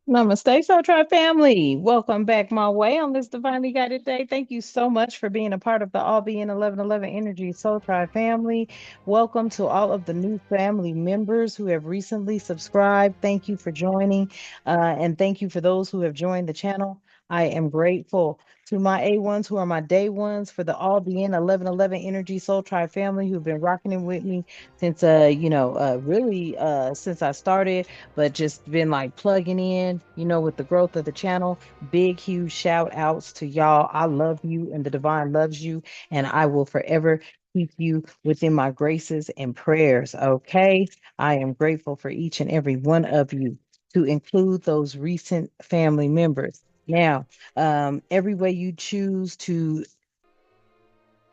Namaste, Soul Tribe family. Welcome back my way on this divinely guided day. Thank you so much for being a part of the All Being 1111 Energy Soul Tribe family. Welcome to all of the new family members who have recently subscribed. Thank you for joining, and thank you for those who have joined the channel. I am grateful to my A1s who are my day ones for the All Being 1111 Energy Soul Tribe family who've been rocking it with me since, really since I started, but just been like plugging in, with the growth of the channel. Big, huge shout outs to y'all. I love you and the divine loves you, and I will forever keep you within my graces and prayers. Okay. I am grateful for each and every one of you to include those recent family members. Now, every way you choose to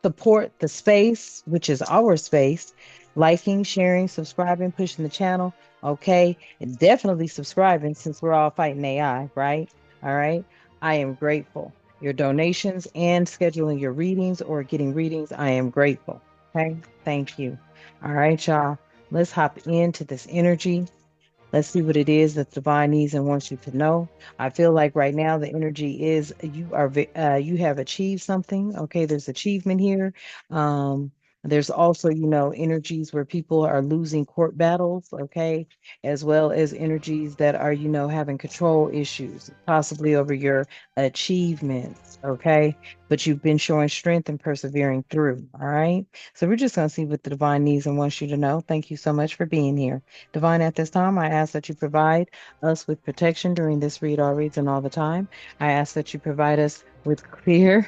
support the space, which is our space, liking, sharing, subscribing, pushing the channel. Okay. And definitely subscribing since we're all fighting AI, right? All right. I am grateful. Your donations and scheduling your readings or getting readings, I am grateful. Okay. Thank you. All right, y'all. Let's hop into this energy. Let's see what it is that the divine needs and wants you to know. I feel like right now the energy is you have achieved something. Okay, there's achievement here. Um, there's also, energies where people are losing court battles, okay, as well as energies that are, having control issues, possibly over your achievements, okay? But you've been showing strength and persevering through, all right? So we're just going to see what the divine needs and wants you to know. Thank you so much for being here. Divine, at this time, I ask that you provide us with protection during this read all reads and all the time. I ask that you provide us with clear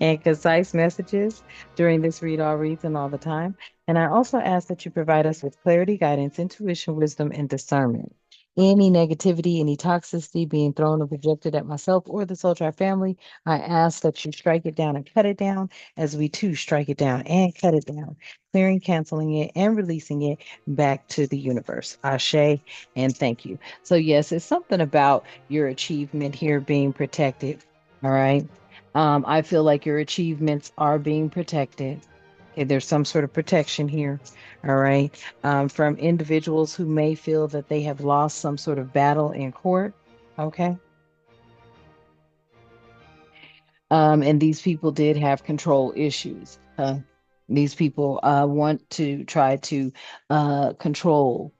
and concise messages during this read all reads and all the time. And I also ask that you provide us with clarity, guidance, intuition, wisdom, and discernment. Any negativity, any toxicity being thrown or projected at myself or the Soul Tribe family, I ask that you strike it down and cut it down as we too strike it down and cut it down, clearing, canceling it, and releasing it back to the universe. Ashe, and thank you. So, yes, it's something about your achievement here being protected. All right. I feel like your achievements are being protected. Okay, there's some sort of protection here. All right. From individuals who may feel that they have lost some sort of battle in court. Okay. And these people did have control issues. These people want to try to control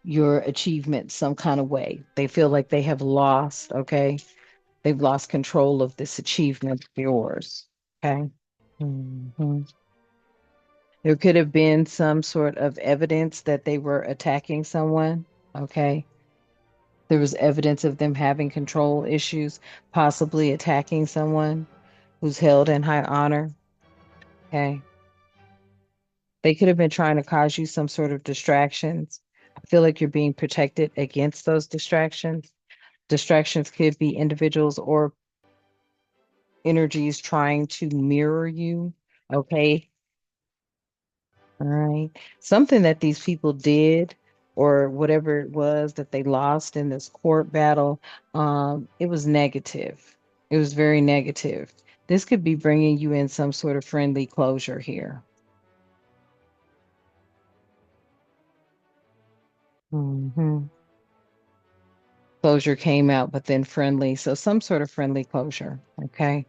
your achievement some kind of way. They feel like they have lost, okay? They've lost control of this achievement of yours, okay? Mhm. There could have been some sort of evidence that they were attacking someone, okay? There was evidence of them having control issues, possibly attacking someone who's held in high honor, okay? They could have been trying to cause you some sort of distractions. I feel like you're being protected against those distractions. Distractions could be individuals or energies trying to mirror you. Okay. All right. Something that these people did or whatever it was that they lost in this court battle, it was negative. It was very negative. This could be bringing you in some sort of friendly closure here. Hmm. Closure came out, but then friendly. So some sort of friendly closure. Okay.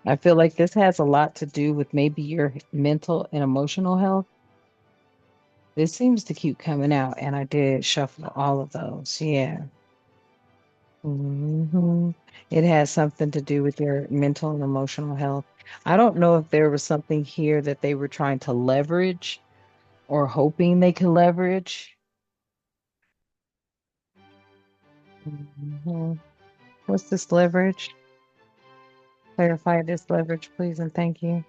I feel like this has a lot to do with maybe your mental and emotional health. This seems to keep coming out, and I did shuffle all of those. Yeah. It has something to do with your mental and emotional health. I don't know if there was something here that they were trying to leverage or hoping they could leverage. Mhm. What's this leverage? Clarify this leverage, please, and thank you.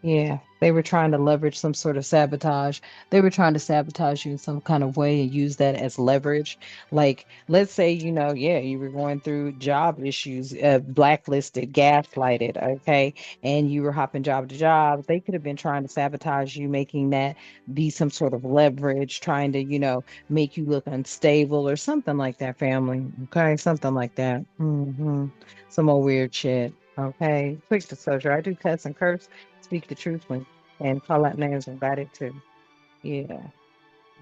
Yeah, they were trying to leverage some sort of sabotage. They were trying to sabotage you in some kind of way and use that as leverage. Like, let's say, yeah, you were going through job issues, blacklisted, gaslighted, okay, and you were hopping job to job. They could have been trying to sabotage you, making that be some sort of leverage, trying to, make you look unstable or something like that, family. Okay, something like that. Some more weird shit. Okay, quick disclosure. I do cuss and curse, speak the truth when and call out names and write it too. Yeah.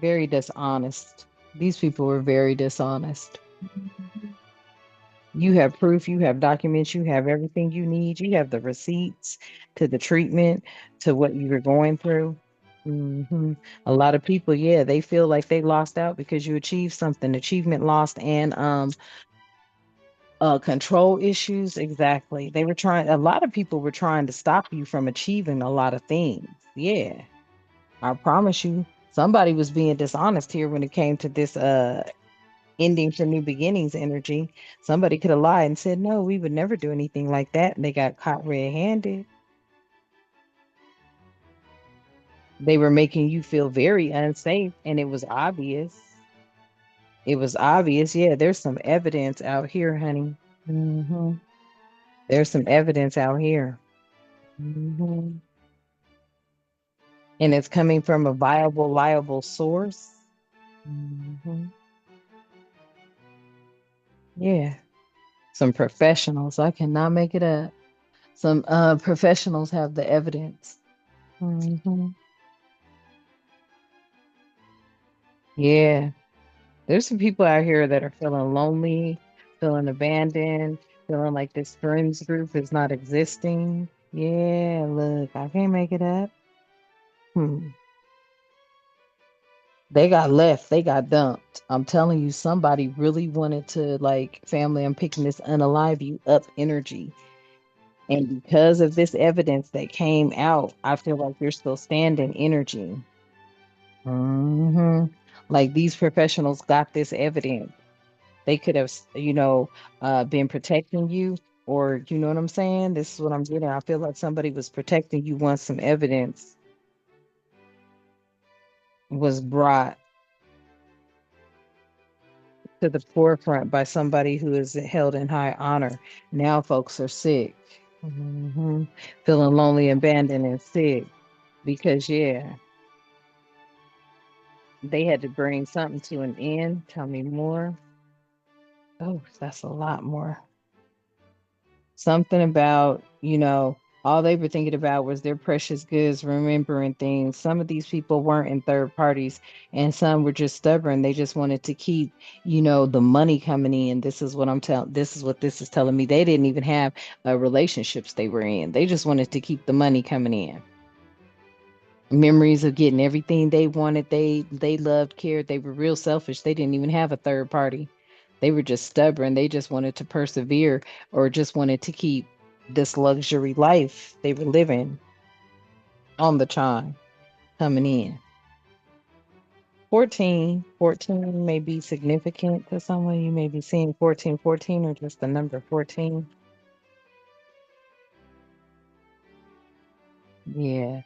Very dishonest. These people were very dishonest. Mhm. You have proof, you have documents, you have everything you need, you have the receipts to the treatment, to what you were going through. A lot of people, yeah, they feel like they lost out because you achieved something, achievement lost, and control issues. Exactly. They were trying, a lot of people were trying to stop you from achieving a lot of things. Yeah, I promise you, somebody was being dishonest here when it came to this ending for new beginnings energy. Somebody could have lied and said, no, we would never do anything like that. And they got caught red handed. They were making you feel very unsafe, and it was obvious. It was obvious. Yeah, there's some evidence out here, honey. hmm There's some evidence out here. hmm And it's coming from a viable, liable source. hmm Yeah, some professionals. I cannot make it up. Some professionals have the evidence. hmm Yeah. There's some people out here that are feeling lonely, feeling abandoned, feeling like this friends group is not existing. Yeah, look, I can't make it up. Hmm. They got left, they got dumped. I'm telling you, somebody really wanted to, like, family, I'm picking this unalive you up energy. And because of this evidence that came out, I feel like you're still standing energy. hmm Like these professionals got this evidence. They could have, been protecting you, or you know what I'm saying? This is what I'm getting. I feel like somebody was protecting you once some evidence was brought to the forefront by somebody who is held in high honor. Now folks are sick, hmm feeling lonely, abandoned, and sick because, yeah, they had to bring something to an end. Tell me more. Oh, that's a lot more. Something about, all they were thinking about was their precious goods, remembering things. Some of these people weren't in third parties, and some were just stubborn. They just wanted to keep, the money coming in. This is what this is telling me. They didn't even have relationships they were in. They just wanted to keep the money coming in. Memories of getting everything they wanted. They loved, cared. They were real selfish. They didn't even have a third party. They were just stubborn. They just wanted to persevere, or just wanted to keep this luxury life they were living on the chime coming in. 14 may be significant to someone. You may be seeing 1414, or just the number 14. Yeah.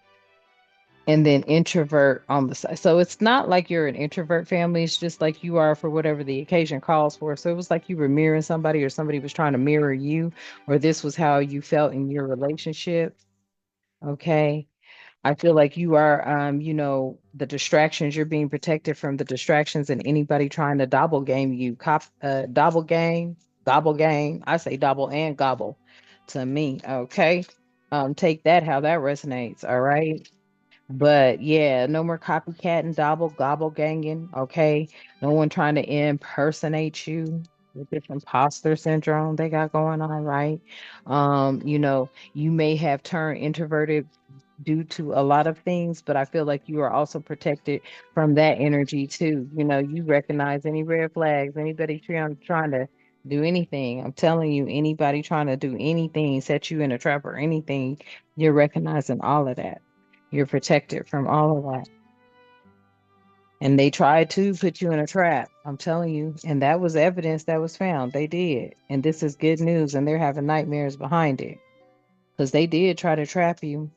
And then introvert on the side. So it's not like you're an introvert family. It's just like you are for whatever the occasion calls for. So it was like you were mirroring somebody, or somebody was trying to mirror you, or this was how you felt in your relationship. Okay. I feel like you are, the distractions, you're being protected from the distractions and anybody trying to double game you. Double game, gobble game. I say double and gobble to me. Okay. Take that how that resonates. All right. But yeah, no more copycat and gobble ganging. Okay. No one trying to impersonate you with this imposter syndrome they got going on, right? You may have turned introverted due to a lot of things, but I feel like you are also protected from that energy too. You recognize any red flags, anybody trying to do anything. I'm telling you, anybody trying to do anything, set you in a trap or anything, you're recognizing all of that. You're protected from all of that. And they tried to put you in a trap. I'm telling you. And that was evidence that was found. They did. And this is good news. And they're having nightmares behind it because they did try to trap you.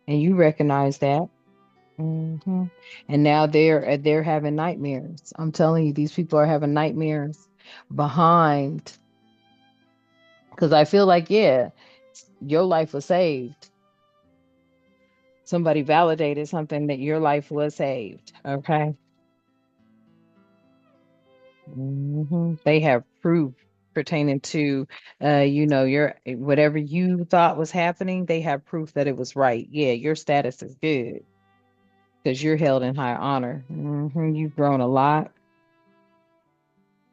And you recognize that. hmm And now they're having nightmares. I'm telling you, these people are having nightmares behind, because I feel like, yeah, your life was saved. Somebody validated something that your life was saved. Okay. They have proof pertaining to, your whatever you thought was happening. They have proof that it was right. Yeah, your status is good. because you're held in high honor. You've grown a lot,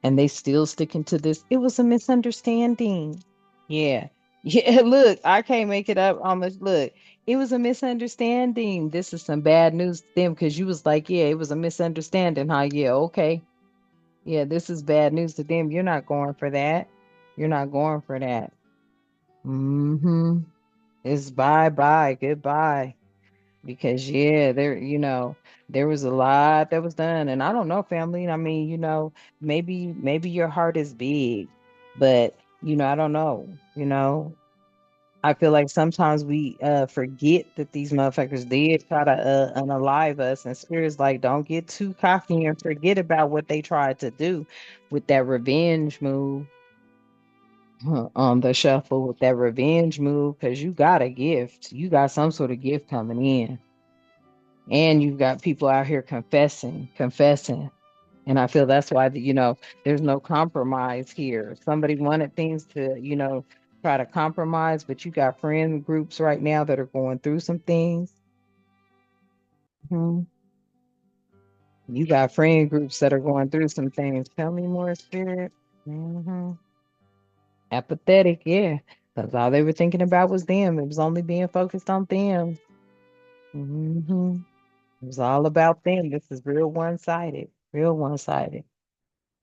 and they still sticking to this. It was a misunderstanding. Yeah. Yeah, look, I can't make it up on the look. It was a misunderstanding. This is some bad news to them because you was like, yeah, it was a misunderstanding, huh? Yeah, okay. Yeah, this is bad news to them. You're not going for that. You're not going for that. Mm-hmm. It's bye bye, goodbye. Because yeah, there was a lot that was done. And I don't know, family. I mean, maybe your heart is big, but I don't know. I feel like sometimes we forget that these motherfuckers did try to unalive us, and spirits like don't get too cocky and forget about what they tried to do with that revenge move on the shuffle with that revenge move because you got a gift. You got some sort of gift coming in. And you've got people out here confessing. And I feel that's why, there's no compromise here. Somebody wanted things to, try to compromise, but you got friend groups right now that are going through some things. Mhm. You got friend groups that are going through some things. Tell me more, spirit. Apathetic, yeah. Because all they were thinking about was them. It was only being focused on them. It was all about them. This is real one-sided. Real one-sided.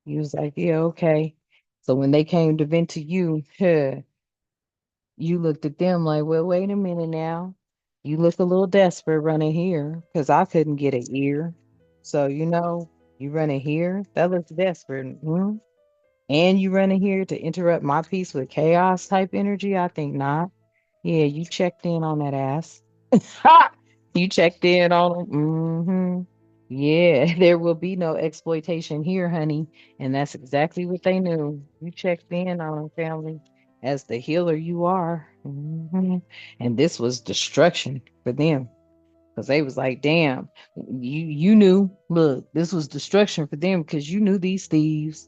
He was like, yeah, okay. So when they came to vent to you, you looked at them like, well, wait a minute now. You look a little desperate running here because I couldn't get an ear. So, you running here? That looks desperate. Hmm. And you running here to interrupt my peace with chaos type energy? I think not. Yeah, you checked in on that ass. Ha! You checked in on them. Yeah, there will be no exploitation here, honey. And that's exactly what they knew. You checked in on them, family, as the healer you are. And this was destruction for them. Because they was like, damn, you knew, look, this was destruction for them because you knew these thieves.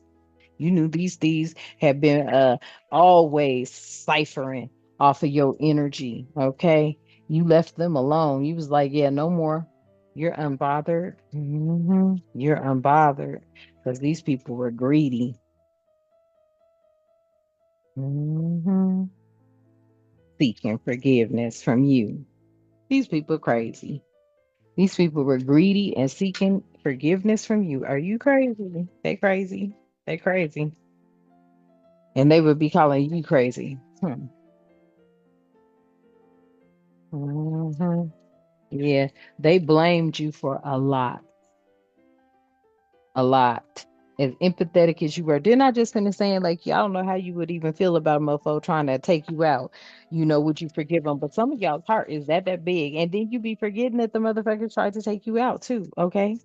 You knew these thieves had been always ciphering off of your energy. Okay. You left them alone. You was like, yeah, no more. You're unbothered. You're unbothered. Because these people were greedy. hmm Seeking forgiveness from you. These people crazy. These people were greedy and seeking forgiveness from you. Are you crazy? They crazy. They crazy. And they would be calling you crazy. hmm Yeah, they blamed you for a lot. As empathetic as you were, didn't I just finish saying like, yeah, I don't know how you would even feel about a mofo trying to take you out. Would you forgive them? But some of y'all's heart is that big, and then you be forgetting that the motherfucker tried to take you out too. Okay.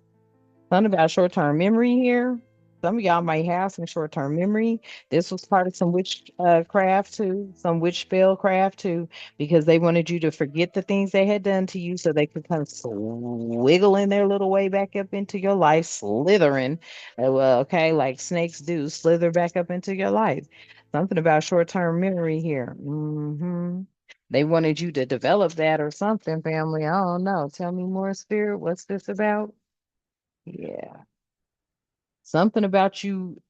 Something about short-term memory here. Some of y'all might have some short-term memory. This was part of some witch craft too, some witch spell craft too, because they wanted you to forget the things they had done to you so they could come wiggling their little way back up into your life, slithering. Well, okay, like snakes do, slither back up into your life. Something about short-term memory here. They wanted you to develop that or something, family. I don't know. Tell me more, spirit. What's this about? Yeah. Something about you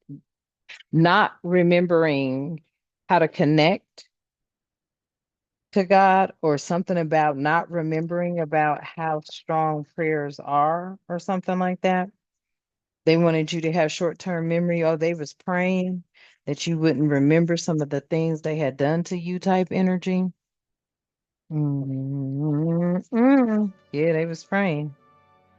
not remembering how to connect to God, or something about not remembering about how strong prayers are, or something like that. They wanted you to have short-term memory, or they was praying that you wouldn't remember some of the things they had done to you type energy. Yeah, they was praying.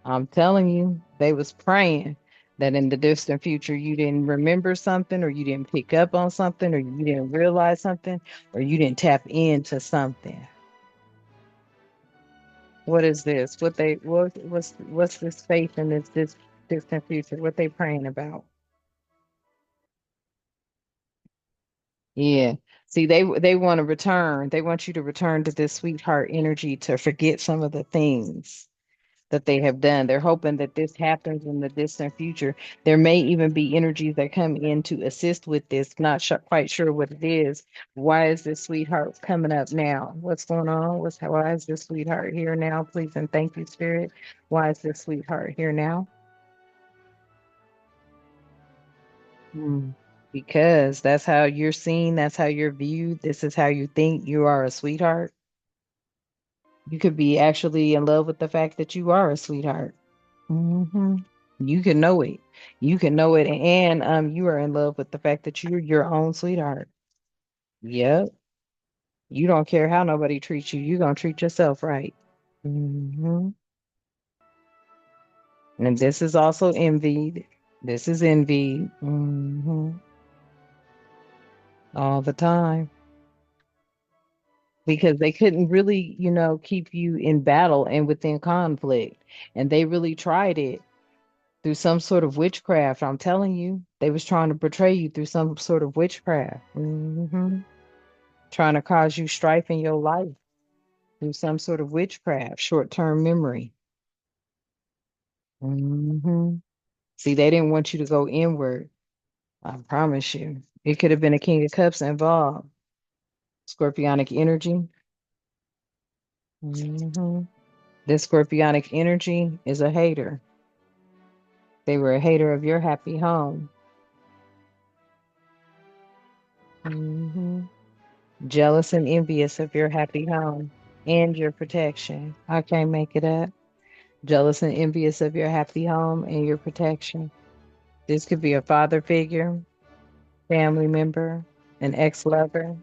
I'm telling you, they was praying that in the distant future you didn't remember something, or you didn't pick up on something, or you didn't realize something, or you didn't tap into something. What is this? What's this faith in this distant future? What they praying about? Yeah. See, they want to return. They want you to return to this sweetheart energy to forget some of the things. that they have done. They're hoping that this happens in the distant future. There may even be energies that come in to assist with this. Not quite sure what it is. Why is this sweetheart coming up now? What's going on? Why is this sweetheart here now? Please and thank you, Spirit. Why is this sweetheart here now? Hmm. Because that's how you're seen, that's how you're viewed. This is how you think you are a sweetheart. You could be actually in love with the fact that you are a sweetheart. You can know it. You can know it, and you are in love with the fact that you're your own sweetheart. Yep. You don't care how nobody treats you. You're gonna treat yourself right. hmm And this is also envied. This is envied all the time because they couldn't really, keep you in battle and within conflict, and they really tried it through some sort of witchcraft. I'm telling you, they was trying to portray you through some sort of witchcraft. Trying to cause you strife in your life through some sort of witchcraft, short-term memory. hmm See, they didn't want you to go inward. I promise you. It could have been a King of Cups involved. Scorpionic energy. hmm This scorpionic energy is a hater. They were a hater of your happy home. hmm Jealous and envious of your happy home and your protection. I can't make it up. Jealous and envious of your happy home and your protection. This could be a father figure, family member, an ex-lover.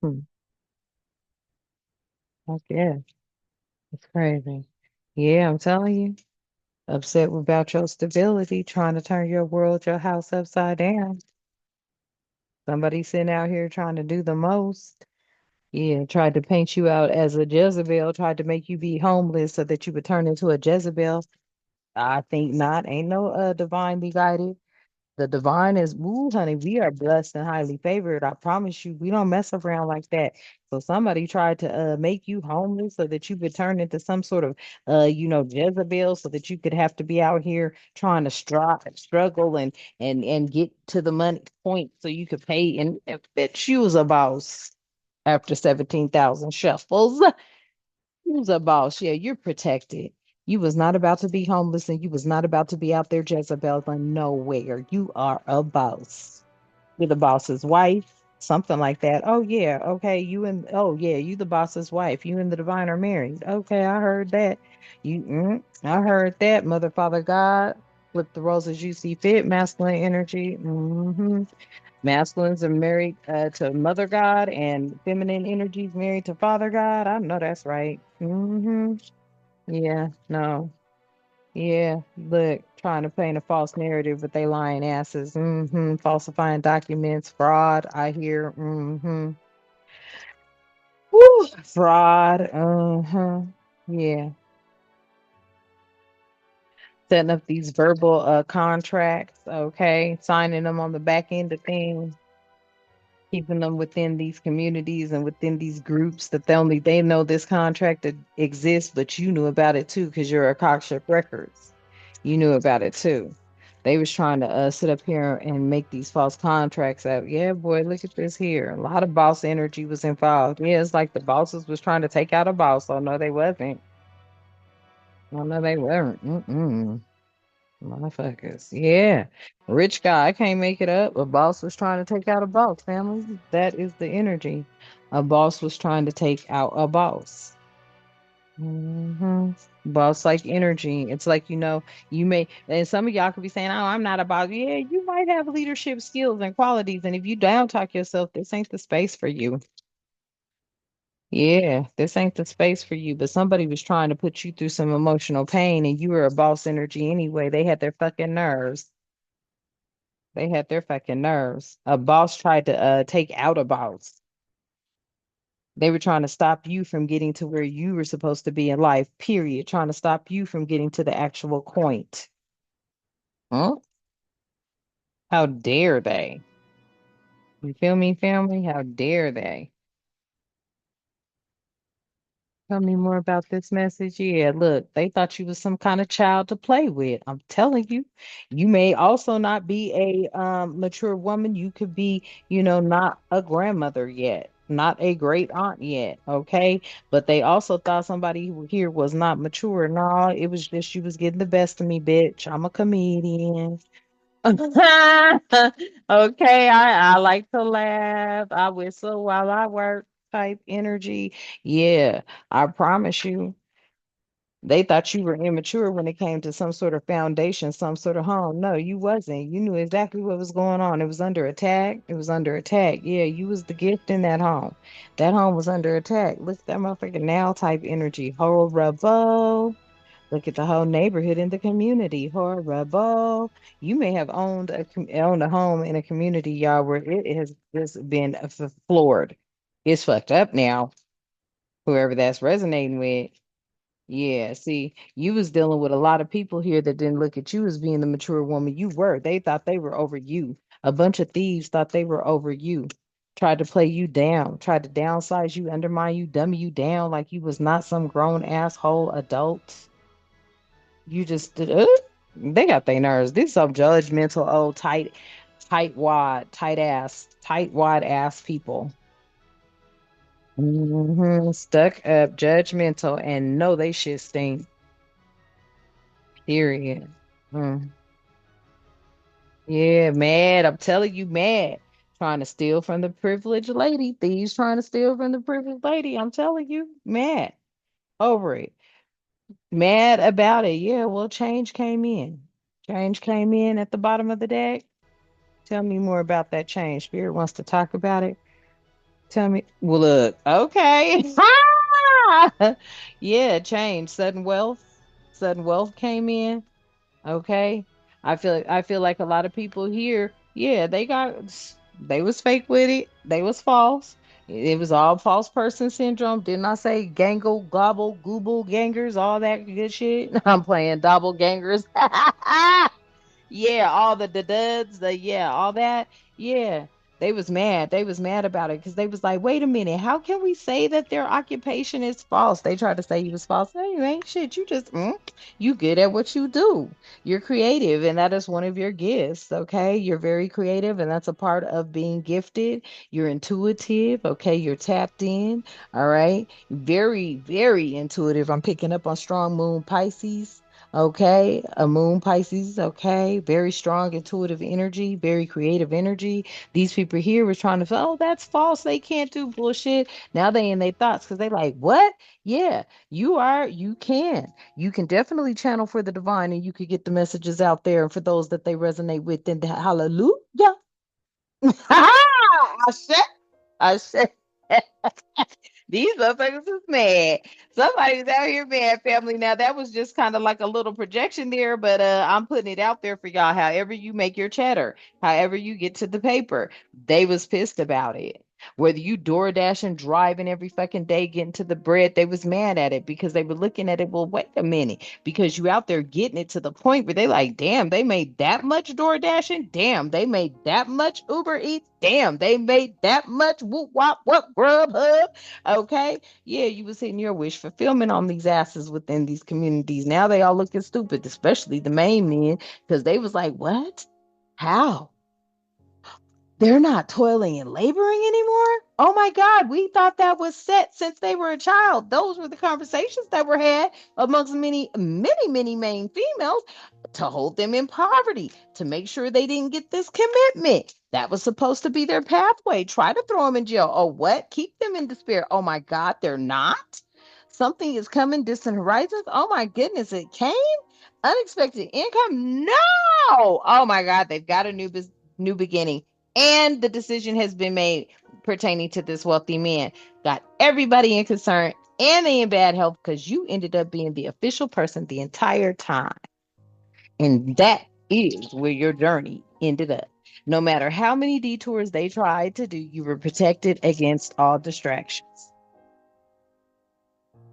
Hmm. I guess. It's crazy. Yeah, I'm telling you. Upset about your stability, trying to turn your world, your house upside down. Somebody sitting out here trying to do the most. Yeah, tried to paint you out as a Jezebel, tried to make you be homeless so that you would turn into a Jezebel. I think not. Ain't no divinely guided. The divine is, ooh, honey, we are blessed and highly favored. I promise you, we don't mess around like that. So somebody tried to make you homeless so that you could turn into some sort of, Jezebel, so that you could have to be out here trying to struggle and get to the money point so you could pay. And bitch, you was a boss after 17,000 shuffles. You was a boss. Yeah, you're protected. You was not about to be homeless and you was not about to be out there Jezebel going nowhere. You are a boss. You're the boss's wife, something like that. Oh yeah, okay. You the boss's wife. You and the divine are married. Okay, I heard that. I heard that. Mother, Father, God, flip the roles as you see fit. Masculine energy. Masculines are married to Mother God, and feminine energies married to Father God. I know that's right. Yeah, no. Yeah, look, trying to paint a false narrative, but they lying asses. Falsifying documents, fraud. I hear. Woo, fraud. Yeah, setting up these verbal contracts. Okay, signing them on the back end of things, keeping them within these communities and within these groups that they know this contract that exists, but you knew about it too because you're a Akashic Records. You knew about it too. They was trying to sit up here and make these false contracts out. Yeah, boy, look at this here. A lot of boss energy was involved. Yeah, it's like the bosses was trying to take out a boss. Oh no, they wasn't. Oh no, they weren't. Motherfuckers. Yeah. Rich guy. I can't make it up. A boss was trying to take out a boss, family. That is the energy. A boss was trying to take out a boss. hmm Boss like energy. It's like, you may, and some of y'all could be saying, oh, I'm not a boss. Yeah, you might have leadership skills and qualities. And if you down talk yourself, this ain't the space for you. Yeah, this ain't the space for you. But somebody was trying to put you through some emotional pain and you were a boss energy anyway. They had their fucking nerves. They had their fucking nerves. A boss tried to take out a boss. They were trying to stop you from getting to where you were supposed to be in life, period. Trying to stop you from getting to the actual point. Huh? How dare they? You feel me, family? How dare they? Tell me more about this message. Yeah, look, they thought you was some kind of child to play with. I'm telling you, you may also not be a mature woman. You could be, not a grandmother yet, not a great aunt yet. Okay, but they also thought somebody who here was not mature. No, it was just you was getting the best of me, bitch. I'm a comedian. Okay, I like to laugh. I whistle while I work type energy. Yeah, I promise you. They thought you were immature when it came to some sort of foundation, some sort of home. No, you wasn't. You knew exactly what was going on. It was under attack. It was under attack. Yeah, you was the gift in that home. That home was under attack. Look at that motherfucking now type energy. Horrible. Look at the whole neighborhood in the community. Horrible. You may have owned a home in a community, y'all, where it has just been floored. It's fucked up now. Whoever that's resonating with. Yeah, see, you was dealing with a lot of people here that didn't look at you as being the mature woman you were. They thought they were over you. A bunch of thieves thought they were over you. Tried to play you down, tried to downsize you, undermine you, dummy you down like you was not some grown asshole adult. You just did they got their nerves. These some judgmental, old, tight wad ass people. Stuck up, judgmental, and know they shit stink. Period. Mm. Yeah, mad. I'm telling you, mad. Trying to steal from the privileged lady. Thieves trying to steal from the privileged lady. I'm telling you, mad. Over it. Mad about it. Yeah, well, change came in. Change came in at the bottom of the deck. Tell me more about that change. Spirit wants to talk about it. Tell me. Well, look, okay. Yeah, change. Sudden wealth. Sudden wealth came in. Okay. I feel like a lot of people here, yeah, they was fake with it. They was false. It was all false person syndrome. Didn't I say gangle, gobble, google gangers, all that good shit? I'm playing doppelgangers. Yeah, all the duds, all that. Yeah. They was mad. They was mad about it because they was like, wait a minute, how can we say that their occupation is false? They tried to say he was false. Hey, you ain't shit. You good at what you do. You're creative, and that is one of your gifts. Okay. You're very creative, and that's a part of being gifted. You're intuitive. Okay. You're tapped in. All right. Very, very intuitive. I'm picking up on strong moon Pisces. Okay, a moon Pisces, okay, very strong intuitive energy, very creative energy. These people here were trying to say, oh, that's false. They can't do bullshit. Now they in their thoughts because they like, what? Yeah, you can. You can definitely channel for the divine and you could get the messages out there. And for those that they resonate with, then hallelujah. I said, I said. These motherfuckers is mad. Somebody's out here mad, family. Now that was just kind of like a little projection there, but I'm putting it out there for y'all. However you make your cheddar, however you get to the paper, they was pissed about it. Whether you DoorDash and driving every fucking day getting to the bread, they was mad at it because they were looking at it. Well, wait a minute, because you out there getting it to the point where they like, damn, they made that much DoorDashing. Damn, they made that much Uber Eats. Damn, they made that much whoop wop what Grubhub. Okay. Yeah, you was hitting your wish fulfillment on these asses within these communities. Now they all looking stupid, especially the main men, because they was like, what? How? They're not toiling and laboring anymore? Oh my God, we thought that was set since they were a child. Those were the conversations that were had amongst many, many, many main females to hold them in poverty, to make sure they didn't get this commitment. That was supposed to be their pathway. Try to throw them in jail. Oh, what? Keep them in despair. Oh my God, they're not. Something is coming, distant horizons. Oh my goodness, it came. Unexpected income. No. Oh my God, they've got a new beginning. And the decision has been made pertaining to this wealthy man. Got everybody in concern and they in bad health because you ended up being the official person the entire time. And that is where your journey ended up. No matter how many detours they tried to do, you were protected against all distractions.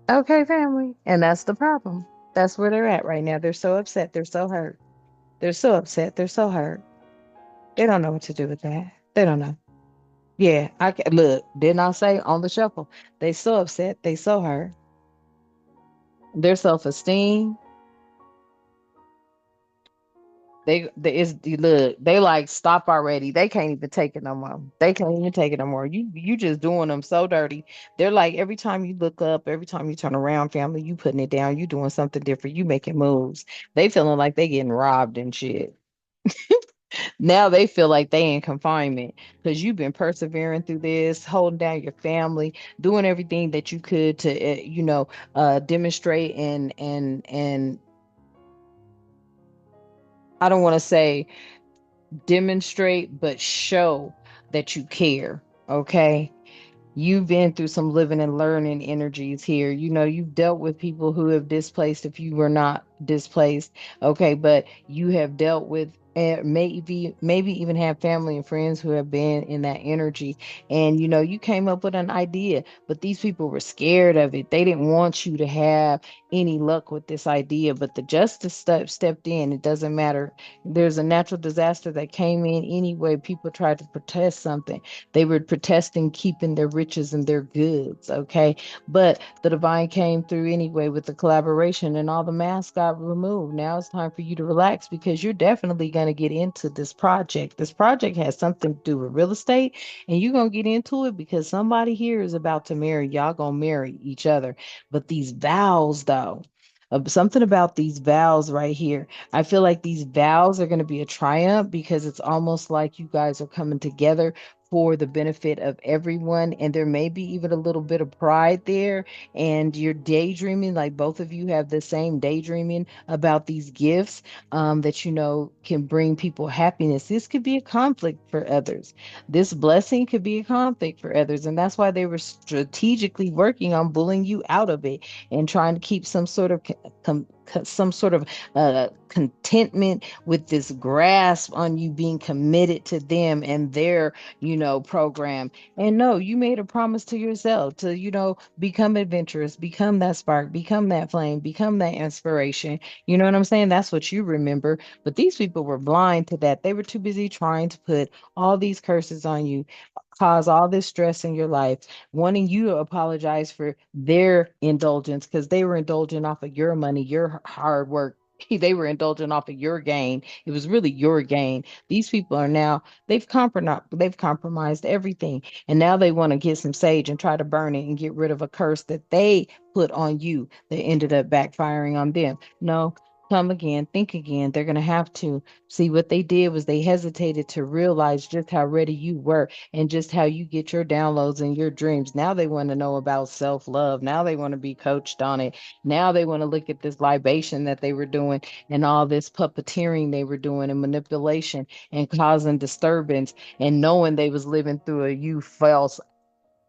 Okay, family. And that's the problem. That's where they're at right now. They're so upset. They're so hurt. They're so upset. They're so hurt. They don't know what to do with that. They don't know. Yeah, I can look. Didn't I say on the shuffle? They so upset. They so hurt. Their self-esteem. They is look. They like stop already. They can't even take it no more. They can't even take it no more. You just doing them so dirty. They're like every time you look up, every time you turn around, family, you putting it down. You doing something different. You making moves. They feeling like they getting robbed and shit. Now they feel like they in confinement because you've been persevering through this, holding down your family, doing everything that you could to, demonstrate and I don't want to say demonstrate, but show that you care. Okay. You've been through some living and learning energies here. You know, you've dealt with people who have displaced if you were not displaced. Okay, but you have dealt with maybe even have family and friends who have been in that energy. And you know, you came up with an idea, but these people were scared of it. They didn't want you to have any luck with this idea, but the justice stepped in. It doesn't matter. There's a natural disaster that came in anyway. People tried to protest something, they were protesting keeping their riches and their goods, okay? But the divine came through anyway with the collaboration and all the masks got removed. Now it's time for you to relax because you're definitely going to get into this project. This project has something to do with real estate, and you're going to get into it because somebody here is about to marry. Y'all going to marry each other. But these vows, though, something about these vows right here. I feel like these vows are going to be a triumph because it's almost like you guys are coming together for the benefit of everyone. And there may be even a little bit of pride there. And you're daydreaming, like both of you have the same daydreaming about these gifts that you know can bring people happiness. This could be a conflict for others. This blessing could be a conflict for others. And that's why they were strategically working on bullying you out of it and trying to keep some sort of some sort of contentment with this grasp on you being committed to them and their program. And no, you made a promise to yourself to, become adventurous, become that spark, become that flame, become that inspiration. You know what I'm saying? That's what you remember. But these people were blind to that. They were too busy trying to put all these curses on you, cause all this stress in your life, wanting you to apologize for their indulgence because they were indulging off of your money, your hard work. They were indulging off of your gain. It was really your gain. These people are now they've compromised everything, and now they want to get some sage and try to burn it and get rid of a curse that they put on you that ended up backfiring on them. No, come again, think again. They're going to have to see what they did was they hesitated to realize just how ready you were and just how you get your downloads and your dreams. Now they want to know about self love. Now they want to be coached on it. Now they want to look at this libation that they were doing and all this puppeteering they were doing and manipulation and causing disturbance and knowing they was living through a you false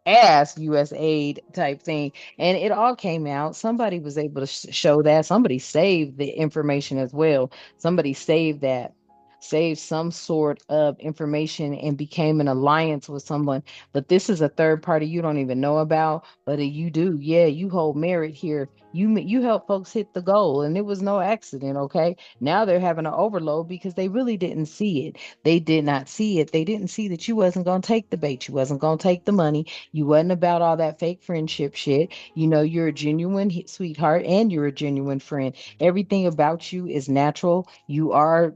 ass US aid type thing. And it all came out. Somebody was able to show that. Somebody saved the information as well. Somebody saved that. Saved some sort of information and became an alliance with someone. But this is a third party you don't even know about, but you do. Yeah, you hold merit here. You help folks hit the goal, and it was no accident. Okay, now they're having an overload because they really didn't see it. They did not see it. They didn't see that you wasn't gonna take the bait. You wasn't gonna take the money. You wasn't about all that fake friendship shit. You know, you're a genuine sweetheart and you're a genuine friend. Everything about you is natural. You are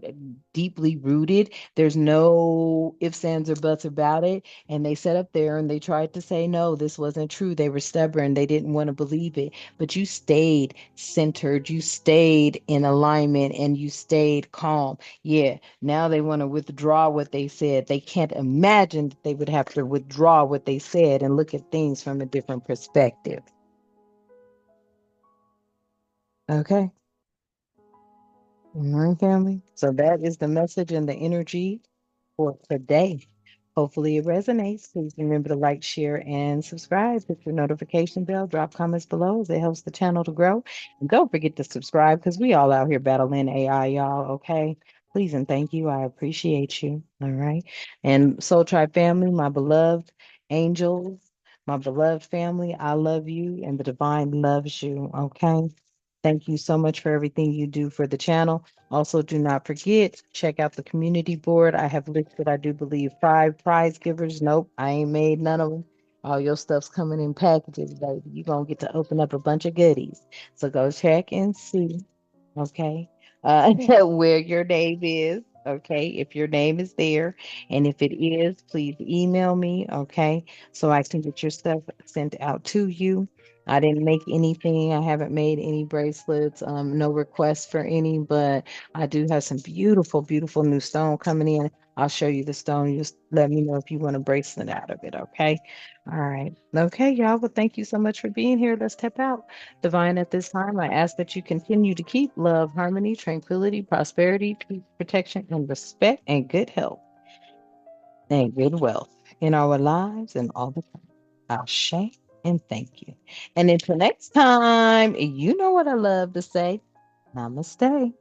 deeply rooted. There's no ifs, ands, or buts about it. And they sat up there and they tried to say, no, this wasn't true. They were stubborn. They didn't want to believe it. But you stayed centered. You stayed in alignment and you stayed calm. Yeah. Now they want to withdraw what they said. They can't imagine that they would have to withdraw what they said and look at things from a different perspective. Okay. All right, family. So that is the message and the energy for today. Hopefully it resonates. Please remember to like, share, and subscribe. Hit your notification bell. Drop comments below as it helps the channel to grow. And don't forget to subscribe because we all out here battling AI, y'all. Okay. Please and thank you. I appreciate you. All right. And Soul Tribe family, my beloved angels, my beloved family, I love you and the divine loves you. Okay. Thank you so much for everything you do for the channel. Also, do not forget, check out the community board. I have listed, I do believe, 5 prize givers. Nope, I ain't made none of them. All your stuff's coming in packages, baby. You're going to get to open up a bunch of goodies. So go check and see. Okay. Where your name is. Okay. If your name is there. And if it is, please email me. Okay. So I can get your stuff sent out to you. I didn't make anything. I haven't made any bracelets. No requests for any, but I do have some beautiful, beautiful new stone coming in. I'll show you the stone. You just let me know if you want a bracelet out of it. Okay. All right. Okay, y'all. Well, thank you so much for being here. Let's step out. Divine, at this time, I ask that you continue to keep love, harmony, tranquility, prosperity, peace, protection, and respect, and good health and good wealth in our lives and all the time. Ashe and thank you. And until next time, you know what I love to say. Namaste.